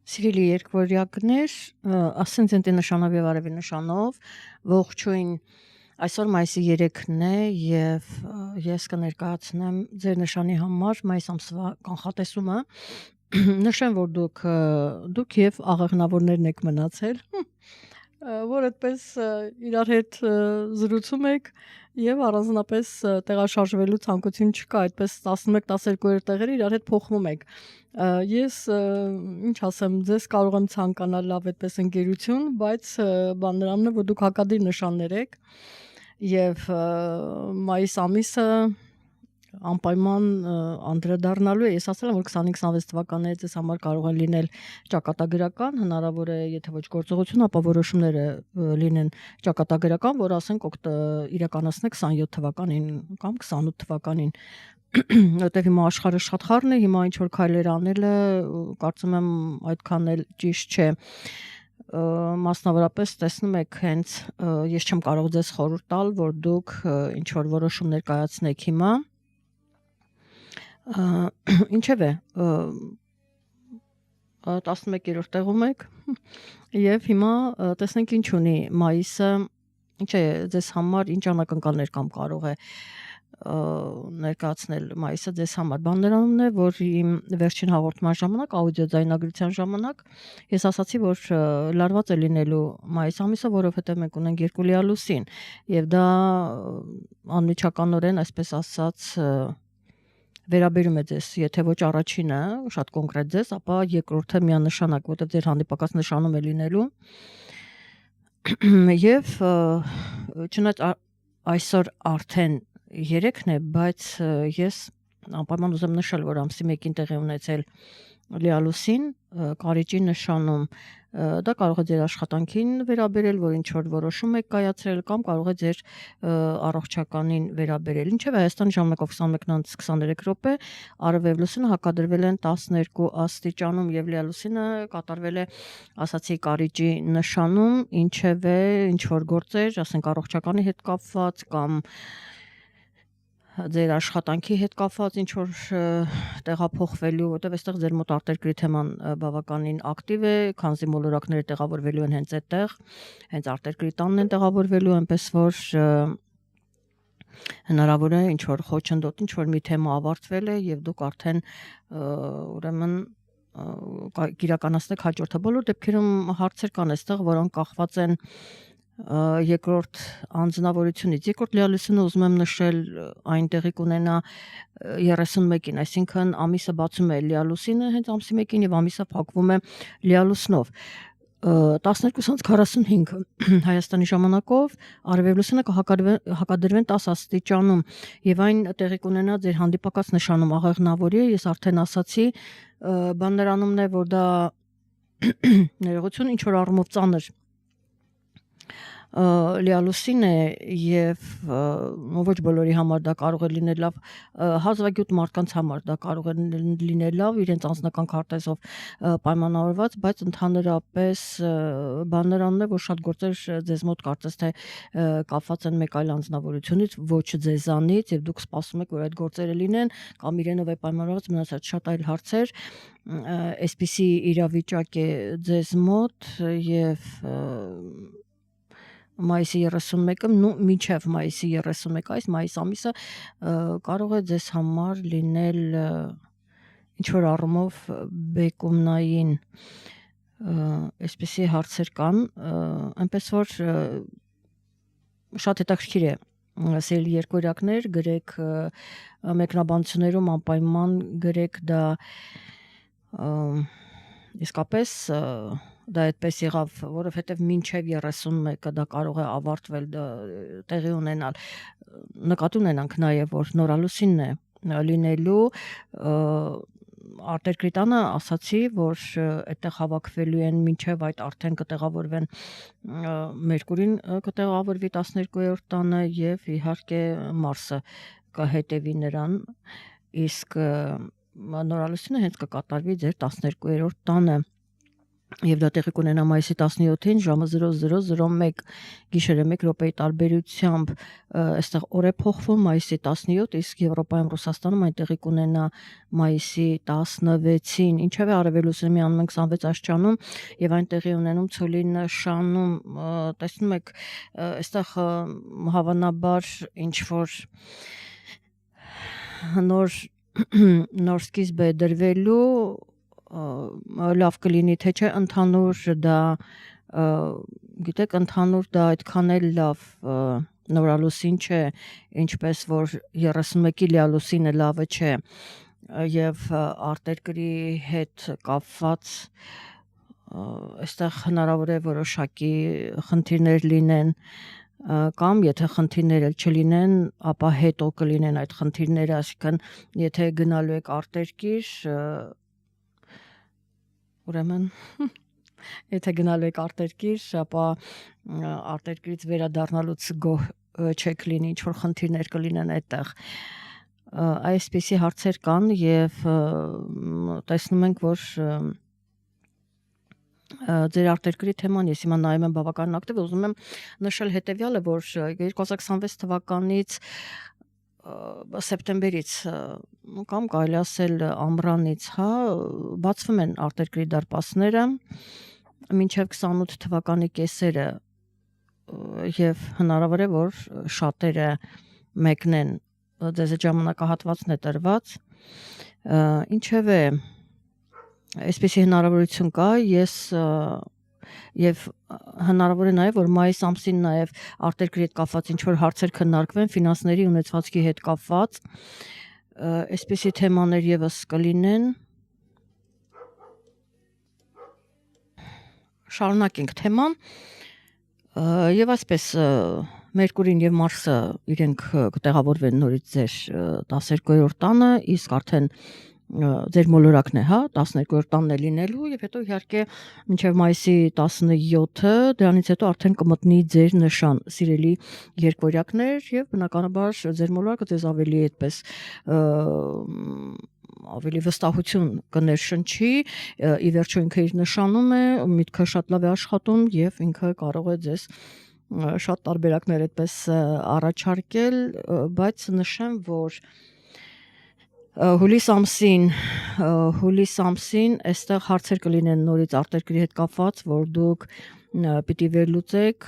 Սիրելի երկվորյակներ, ասցենտի նշանով եւ արևի նշանով, ողջույն, այսօր մայիսի 3-ն է եւ ես կներկայացնեմ ձեր նշանի համար մայիս ամսվա կանխատեսումը։ Նշեմ, որ դուք եւ աղեղնավորներն եք մնացել, որ այդպես իրար հետ զրուցում եք եւ առանձնապես տեղաշարժվելու ցանկություն չկա, այդպես 11-12 տեղերը իրար հետ փոխվում եք։ Ես ինչ ասեմ, ձեզ կարող եմ ցանկանալ լավ այդպես ընկերություն, բայց բան նրանն է, որ դուք հակադիր նշաններ եք եւ մայիս ամիսը անպայման անդրադառնալու է։ Ես ասել եմ, որ 25-26 թվականները ձեզ համար կարող են լինել ճակատագրական, հնարավոր է, եթե ոչ գործողություն, ապա որոշումները լինեն ճակատագրական, որ ասենք իրականացնեք 27 թվականին կամ 28 թվականին։ Որտեւ հիմա աշխարհը շատ խառն է, հիմա ինչ որ քայլեր անելը կարծում եմ այդքան էլ ճիշտ չէ։ Մասնավորապես տեսնում եք, հենց ես չեմ կարող ձեզ խորհուրդ տալ, որ դուք ինչ որ որոշումներ կայացնեք հիմա։ Ինչևէ, 11-րդ տեղում եք եւ հիմա տեսնենք ինչ ունի մայիսը, ինչ է ձեզ համար, ինչ անակնկալներ կամ կարող է ներկայացնել մայիսը ձեզ համար։ Բան նրանումն է, որ իմ վերջին հաղորդման ժամանակ, աուդիո ձայնագրության ժամանակ ես ասացի, որ լարված է լինելու մայիս ամիսը, որովհետև մենք ունենք երկու լիալուսին եւ դա անմիջականորեն, այսպես ասած, վերաբերում է ձեզ, եթե ոչ առաջինը, շատ կոնկրետ ձեզ, ապա երկրորդը միանշանակ, որտեղ ձեր հանդիպակաց նշանում է լինելու։ Եվ չնայած այսօր արդեն 3-ն է, բայց ես անպայման ուզեմ նշել, որ ամսի 1-ին տեղի ունեցել լիալուսին կարիճի նշանում, դա կարող է ձեր աշխատանքին վերաբերել, որ ինչ որ որոշում եք կայացրել կամ կարող է ձեր առողջականին վերաբերել։ Ինչևէ, Հայաստանի ժամանակով 21:23 արևև լուսինը հակադրվել են 12 աստիճանում եւ լիալուսինը կատարվել է, ասացի, կարիճի նշանում, ինչևէ, ինչ որ գործեր, ասենք առողջականի հետ կապված կամ ձեր աշխատանքի հետ կապված ինչ որ տեղափոխվելու, որտեղ այստեղ ձեր մոտ արտերկրի թեման բավականին ակտիվ է, քանզի մոլորակները տեղավորվելու են հենց այդտեղ, հենց արտերկրի տանն են տեղավորվելու, այնպես որ հնարավոր է ինչ որ խոչընդոտ, ինչ որ մի թեմա ավարտվել է եւ դուք արդեն ուրեմն կիրականացնեք հաջորդը։ Բոլոր դեպքերում հարցեր կան այստեղ, որոնք կախված են երկրորդ անձնավորությունից։ Երկրորդ լիալուսինը ուզում եմ նշել այն տեղի կունենա 31-ին, այսինքն ամիսը բացում է լիալուսինը հենց ամսի 1-ին եւ ամիսը փակվում է լիալուսնով։ 12:45 Հայաստանի ժամանակով արևև լուսինը կհակադրվեն 10 աստիճանում եւ այն տեղի կունենա ձեր հանդիպակաց նշանում աղեղնավորի, ես արդեն ասացի, բան նրանումն է, որ դա ներողություն, ինչ որ առումով ծանր լիալուսին է եւ ոչ բոլորի համար դա կարող է լինել լավ, հազվագյուտ մարդկանց համար դա կարող է լինել լավ, իրենց անձնական քարտեզով պայմանավորված, բայց ընդհանրապես բան նրանն է, որ շատ գործեր ձեզ մոտ կարծես թե կապված են մեկ այլ անձնավորությունից, ոչ ձեզանից եւ դուք սպասում եք, որ այդ գործերը լինեն կամ իրենով է պայմանավորված մնացած շատ այլ հարցեր, այսպիսի իրավիճակ է ձեզ մոտ եւ մայիսի 31-ը, մինչև մայիսի 31, այս մայիս ամիսը կարող է ձեզ համար լինել ինչ որ առումով բեկումնային այսպիսի հարցեր կան, այնպես որ շատ հետաքրքիր է, սիրելի երկորյակներ, գրեք մեկնաբանություններում անպայման գրեք դա իսկապես դա այդպես եղավ, որովհետև մինչև 31-ը դա կարող է ավարտվել, տեղի ունենալ։ Նկատի ունենանք նաև, որ նորալուսինն է լինելու արտերկրի տանը, ասացի, որ այդտեղ հավաքվելու են մինչև այդ արդեն կտեղավորվեն Մերկուրին կտեղավորվի 12-րդ տանը եւ իհարկե Մարսը կհետևի նրան, իսկ նորալուսինը հենց կկատարվի ձեր 12-րդ տանը։ Եվ դա տեղի կունենա մայիսի 17-ին ժամը 00:01 գիշերը 1 րոպեի տարբերությամբ այստեղ օր է փոխվում մայիսի 17, իսկ Եվրոպայում Ռուսաստանում այն տեղի կունենա մայիսի 16-ին։ Ինչևէ արևելուսը միանում ենք 26 աշճանում եւ այն տեղի ունենում ցոլի նշանում, տեսնում եք, այստեղ հավանաբար ինչ որ նոր սկիզբ է դրվելու, լավ կլինի թե չէ ընդհանուր դա գիտեք ընդհանուր դա այդքան էլ լավ նորալուսին չէ, ինչպես որ 31-ի լիալուսինը լավը չէ եւ արտերկրի հետ կապված այստեղ հնարավոր է որոշակի խնդիրներ լինեն կամ եթե խնդիրներ էլ չլինեն, ապա հետո կլինեն այդ խնդիրները, այսինքն եթե գնալու եք արտերկիր, ուրեմն եթե գնալու եք արտերկիր, ապա արտերկրից վերադառնալուց գոհ չեք լինի, ինչ որ խնդիրներ կլինեն այդտեղ։ Այսպիսի հարցեր կան եւ տեսնում ենք, որ ձեր արտերկրի թեման ես հիմա նայում եմ բավականին ակտիվ, ուզում եմ նշել հետեւյալը, որ 2026 թվականից սեպտեմբերից կամ կարելի ասել ամռանից, բացվում են արտերկրի դարպասները մինչև 28 թվականի կեսերը եւ հնարավոր է որ շատերը մեկնեն, ձեզ ժամանակահատվածն է տրված, ինչևէ այսպեսի հնարավորություն կա, ես եւ հնարավոր է նաեւ որ մայիս ամսին նաեւ արտերկրի հետ կապված ինչ որ հարցեր քննարկվեն ֆինանսների ունեցվածքի հետ կապված, այսպեսի թեմաներ եւս կլինեն։ Շարունակենք թեման եւ այսպես Մերկուրին եւ Մարսը իրենք կտեղավորվեն նորից ձեր 12-րդ տանը, իսկ արդեն ձեր մոլորակն է, 12-րդ տանն է լինելու եւ հետո իհարկե մինչեւ մայիսի 17-ը դրանից հետո արդեն կմտնի ձեր նշան, սիրելի երկորյակներ եւ բնականաբար ձեր մոլորակը ձեզ ավելի այդպես ավելի վստահություն կներշնչի, ի վերջո ինքը իր նշանում է, միտքը շատ լավ է աշխատում եւ ինքը կարող է ձեզ շատ տարբերակներ այդպես առաջարկել, բայց նշեմ, որ հուլիս ամսին այստեղ հարցեր կլինեն նորից արտերկրի հետ կապված, որ դուք պիտի վերլուծեք,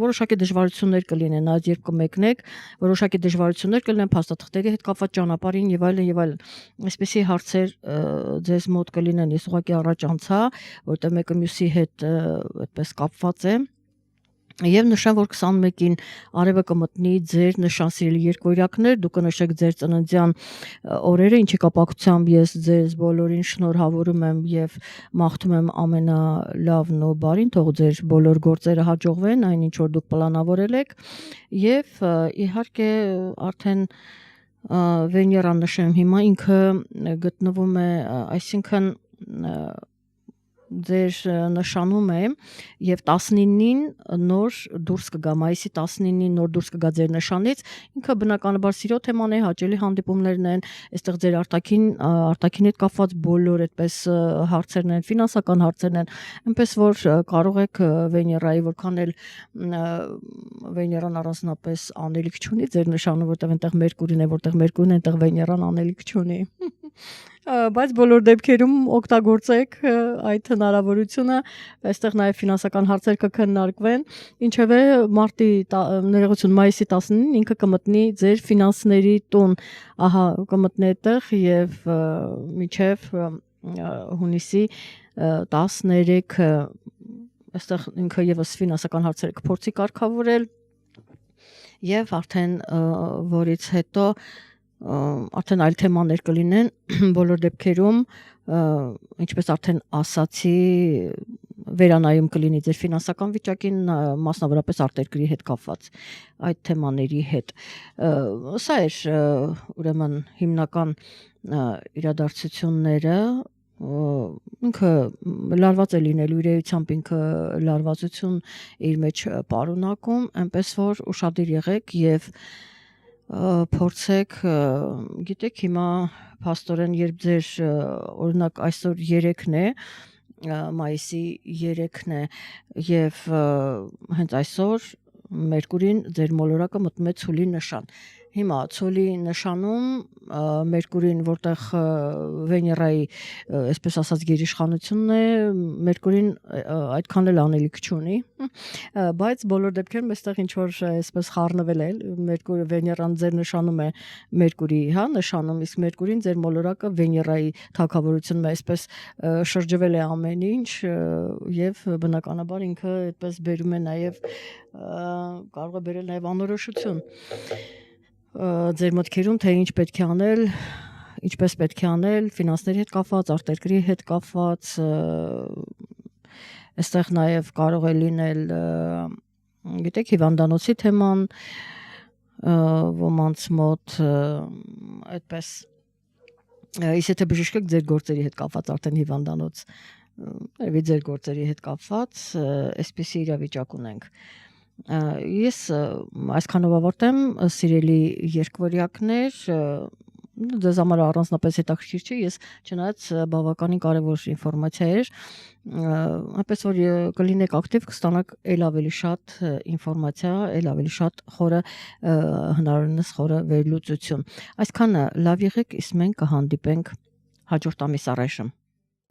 որոշակի դժվարություններ կլինեն, այդ երբ կմեկնեք, որոշակի դժվարություններ կլինեն փաստաթղթերի հետ կապված ճանապարհին եւ այլն եւ այլն։ Այսպիսի հարցեր ձեզ մոտ կլինեն, ես ուղղակի առաջ անցա, որտեղ մեկը մյուսի հետ այդպես կապված է։ Եվ նշեմ, որ 21-ին արևը կմտնի ձեր նշան, սիրելի երկորյակներ, դուք կնշեք ձեր ծննդյան օրերը, ինչի կապակցությամբ ես ձեզ բոլորին շնորհավորում եմ եւ մաղթում եմ ամենալավն ու բարին, թող ձեր բոլոր գործերը հաջողվեն, այն ինչ որ դուք պլանավորել եք, եւ իհարկե արդեն Վեներան նշեմ հիմա ինքը գտնվում է, այսինքն ձեր նշանում է եւ 19-ին նոր դուրս կգա, մայիսի 19-ին նոր դուրս կգա ձեր նշանից, ինքը բնականաբար սիրո թեման է, հաճելի հանդիպումներն են, այստեղ ձեր արտաքին հետ կապված բոլոր այդպես հարցերն են, ֆինանսական հարցերն են, այնպես որ կարող եք Վեներայի, որքան էլ Վեներան առանձնապես անելիք չունի ձեր նշանը, որտեղ այնտեղ Մերկուրին է, որտեղ Մերկուրին է, այնտեղ Վեներան անելիք չունի։ Բայց բոլոր դեպքերում օգտագործեք այդ հնարավորությունը, այստեղ նաև ֆինանսական հարցեր կքննարկվեն, ինչևէ ներողություն մայիսի 19-ին ինքը կմտնի ձեր ֆինանսների տուն, ահա կմտնի այդտեղ եւ մինչեւ հունիսի 13-ը այստեղ ինքը եւս ֆինանսական հարցեր կփորձի կարգավորել եւ արդեն որից հետո արդեն այլ թեմաներ կլինեն բոլոր դեպքերում, ինչպես արդեն ասացի, վերանայում կլինի ձեր ֆինանսական վիճակին, մասնավորապես արտերկրի հետ կապված այդ թեմաների հետ։ Սա էր ուրեմն հիմնական իրադարձությունները, ինքը լարված է լինելու իր էությամբ, ինքը լարվածություն իր մեջ պարունակում, այնպես որ ուշադիր եղեք եւ փորձեք, գիտեք հիմա փաստորեն երբ ձեր օրինակ այսօր 3-ն է, մայիսի 3-ն է եւ հենց այսօր Մերկուրին ձեր մոլորակը մտնում է ցուլի նշան։ Հիմա ցուլի նշանում Մերկուրին, որտեղ Վեներայի, այսպես ասած, գերիշխանությունն է, Մերկուրին այդքան էլ անելիք չունի, բայց բոլոր դեպքերում այստեղ ինչ որ այսպես խառնվել է, Վեներան ձեր նշանում է Մերկուրի, հա, նշանում, իսկ Մերկուրին ձեր մոլորակը Վեներայի թագավորությունն է, այսպես շրջվել է ամեն ինչ եւ բնականաբար ինքը այդպես բերում է նաեւ կարող է բերել նաեւ անորոշություն ձեր մտքերում, թե ինչ պետք է անել, ինչպես պետք է անել, ֆինանսների հետ կապված, արտերկրի հետ կապված, այստեղ նաև կարող է լինել, գիտեք, հիվանդանոցի թեման, ոմանց մոտ այդպես, իսկ եթե բժիշկ եք ձեր գործերի հետ կապված արդեն հիվանդանոց, ձեր գործերի հետ կապված, այսպիսի իրավիճակ ունենք։ Ես այսքանով ավարտեմ, սիրելի երկվորյակներ, ձեզ համար առանձնապես հետաքրքիր չի, ես չնայած բավականին կարևոր ինֆորմացիա էր, այնպես որ կլինեք ակտիվ, կստանաք էլ ավելի շատ ինֆորմացիա, էլ ավելի շատ խորը հնարավորինս խորը վերլուծություն։ Այսքանը լավ եղեք, իսկ մենք կհանդիպենք հաջորդ ամիս առայժմ։